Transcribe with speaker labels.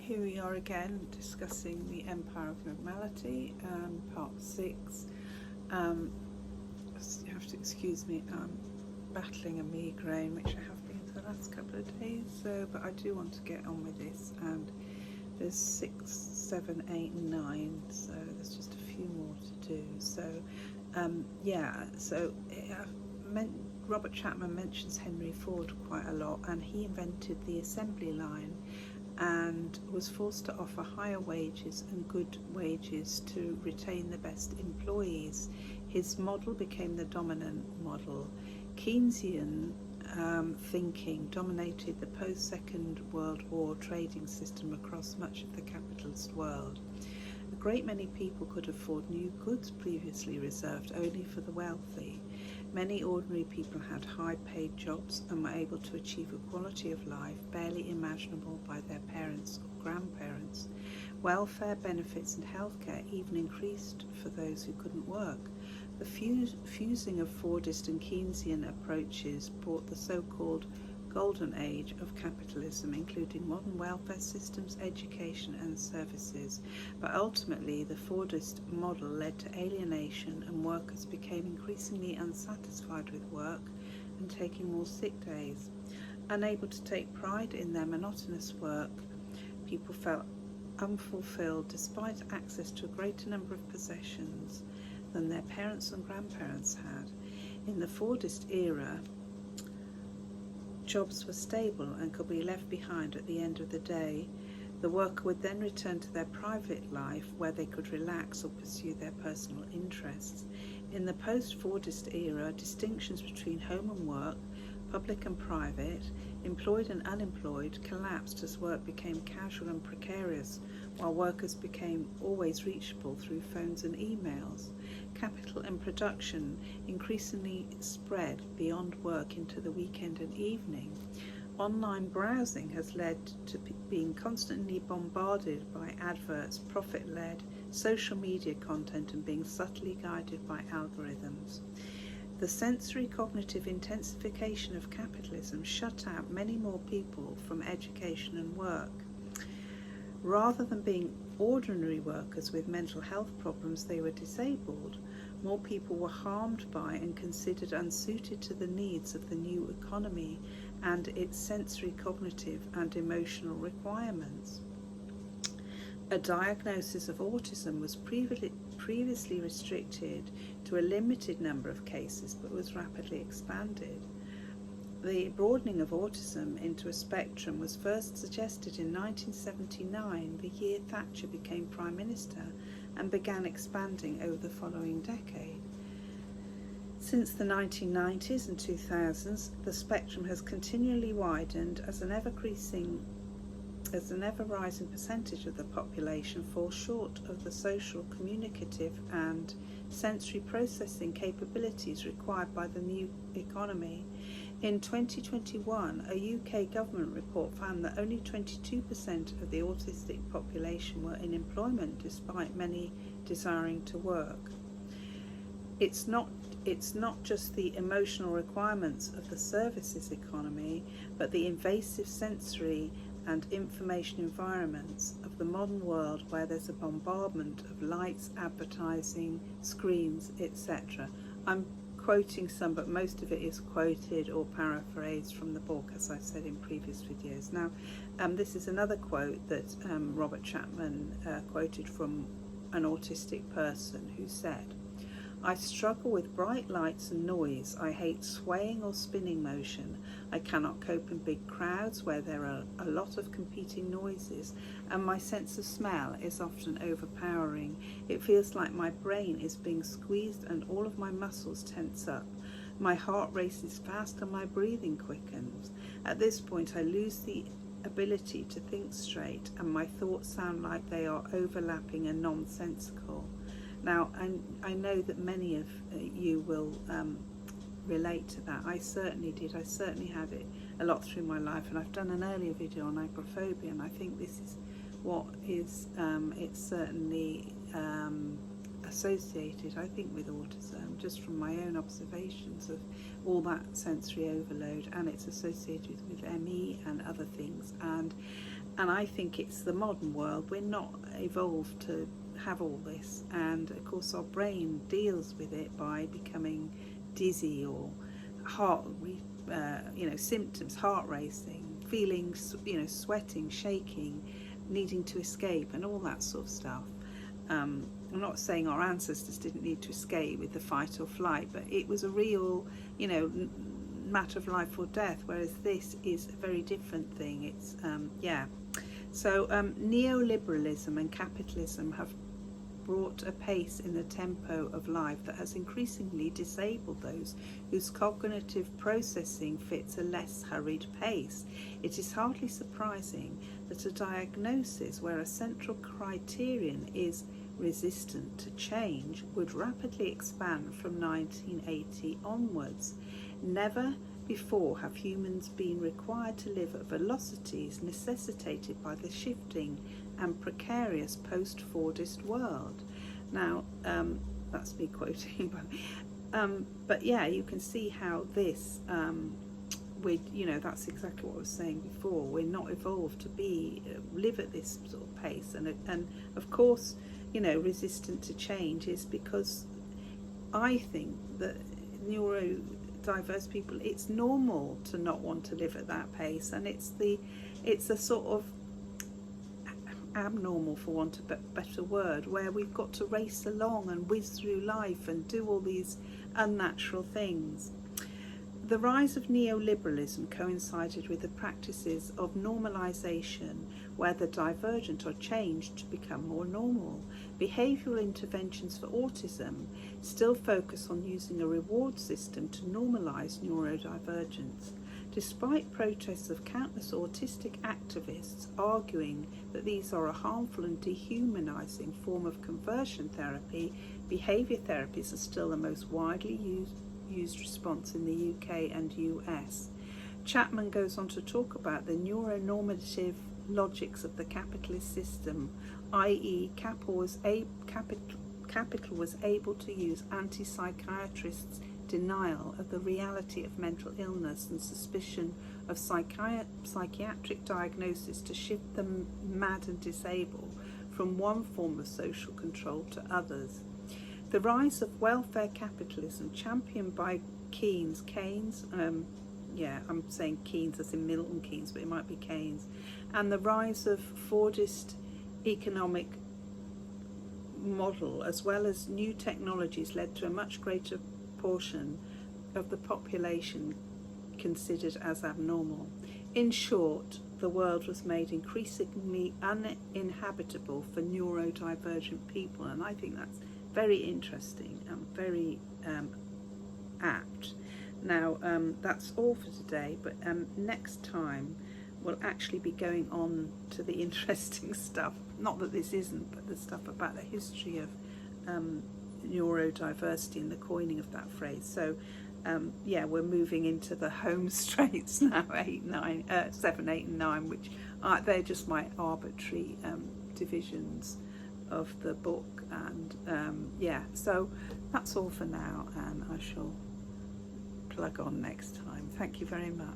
Speaker 1: Here we are again discussing the Empire of Normality, part 6. You have to excuse me, I'm battling a migraine, which I have been for the last couple of days, but I do want to get on with this, and there's 6, 7, 8 and 9, so there's just a few more to do. Robert Chapman mentions Henry Ford quite a lot, and he invented the assembly line and was forced to offer higher wages and good wages to retain the best employees. His model became the dominant model. Keynesian thinking dominated the post-Second World War trading system across much of the capitalist world. A great many people could afford new goods previously reserved only for the wealthy. Many ordinary people had high-paid jobs and were able to achieve a quality of life barely imaginable by their parents or grandparents. Welfare benefits and healthcare even increased for those who couldn't work. The fusing of Fordist and Keynesian approaches brought the so-called golden age of capitalism, including modern welfare systems, education and services. But ultimately, the Fordist model led to alienation, and workers became increasingly unsatisfied with work and taking more sick days. Unable to take pride in their monotonous work, people felt unfulfilled despite access to a greater number of possessions than their parents and grandparents had. In the Fordist era, jobs were stable and could be left behind at the end of the day. The worker would then return to their private life where they could relax or pursue their personal interests. In the post-Fordist era, distinctions between home and work, public and private, employed and unemployed collapsed as work became casual and precarious, while workers became always reachable through phones and emails. Capital and production increasingly spread beyond work into the weekend and evening. Online browsing has led to being constantly bombarded by adverts, profit-led, social media content, and being subtly guided by algorithms. The sensory cognitive intensification of capitalism shut out many more people from education and work. Rather than being ordinary workers with mental health problems, they were disabled. More people were harmed by and considered unsuited to the needs of the new economy and its sensory, cognitive and emotional requirements. A diagnosis of autism was previously restricted to a limited number of cases, but was rapidly expanded. The broadening of autism into a spectrum was first suggested in 1979, the year Thatcher became Prime Minister, and began expanding over the following decade. Since the 1990s and 2000s, the spectrum has continually widened as an ever-rising percentage of the population falls short of the social, communicative and sensory processing capabilities required by the new economy. In 2021, a UK government report found that only 22% of the autistic population were in employment, despite many desiring to work. It's not just the emotional requirements of the services economy, but the invasive sensory and information environments of the modern world, where there's a bombardment of lights, advertising, screens, etc. I'm quoting some, but most of it is quoted or paraphrased from the book, as I said in previous videos. Now, this is another quote that Robert Chapman quoted from an autistic person who said, "I struggle with bright lights and noise. I hate swaying or spinning motion. I cannot cope in big crowds where there are a lot of competing noises, and my sense of smell is often overpowering. It feels like my brain is being squeezed and all of my muscles tense up. My heart races fast and my breathing quickens. At this point I lose the ability to think straight, and my thoughts sound like they are overlapping and nonsensical." Now, I know that many of you will relate to that. I certainly did. I certainly had it a lot through my life, and I've done an earlier video on agoraphobia, and I think this is what is, it's certainly associated, I think, with autism, just from my own observations of all that sensory overload, and it's associated with ME and other things. And And I think it's the modern world. We're not evolved to have all this, and of course our brain deals with it by becoming dizzy or symptoms, heart racing, feeling, sweating, shaking, needing to escape, and all that sort of stuff. I'm not saying our ancestors didn't need to escape with the fight or flight, but it was a real, matter of life or death, whereas this is a very different thing. It's So neoliberalism and capitalism have brought a pace in the tempo of life that has increasingly disabled those whose cognitive processing fits a less hurried pace. It is hardly surprising that a diagnosis where a central criterion is resistant to change would rapidly expand from 1980 onwards. Never before have humans been required to live at velocities necessitated by the shifting and precarious post-Fordist world. Now, that's me quoting, but yeah, you can see how this, that's exactly what I was saying before. We're not evolved to live at this sort of pace, and of course, resistant to change is because I think that neurodiverse people, it's normal to not want to live at that pace, and it's a sort of abnormal, for want of a better word, where we've got to race along and whiz through life and do all these unnatural things. The rise of neoliberalism coincided with the practices of normalisation, where the divergent are changed to become more normal. Behavioural interventions for autism still focus on using a reward system to normalise neurodivergence. Despite protests of countless autistic activists arguing that these are a harmful and dehumanising form of conversion therapy, behaviour therapies are still the most widely used response in the UK and US. Chapman goes on to talk about the neuronormative logics of the capitalist system, i.e. capital was able to use anti-psychiatrists' denial of the reality of mental illness and suspicion of psychiatric diagnosis to shift them mad and disabled from one form of social control to others. The rise of welfare capitalism, championed by Keynes, I'm saying Keynes as in Milton Keynes, but it might be Keynes, and the rise of Fordist economic model, as well as new technologies, led to a much greater portion of the population considered as abnormal. In short, the world was made increasingly uninhabitable for neurodivergent people, and I think that's very interesting and very apt. Now, that's all for today, but next time we'll actually be going on to the interesting stuff, not that this isn't, but the stuff about the history of neurodiversity and the coining of that phrase. So we're moving into the home straits now, 7, 8 and 9, which they're just my arbitrary divisions of the book, and so that's all for now, and I shall plug on next time. Thank you very much.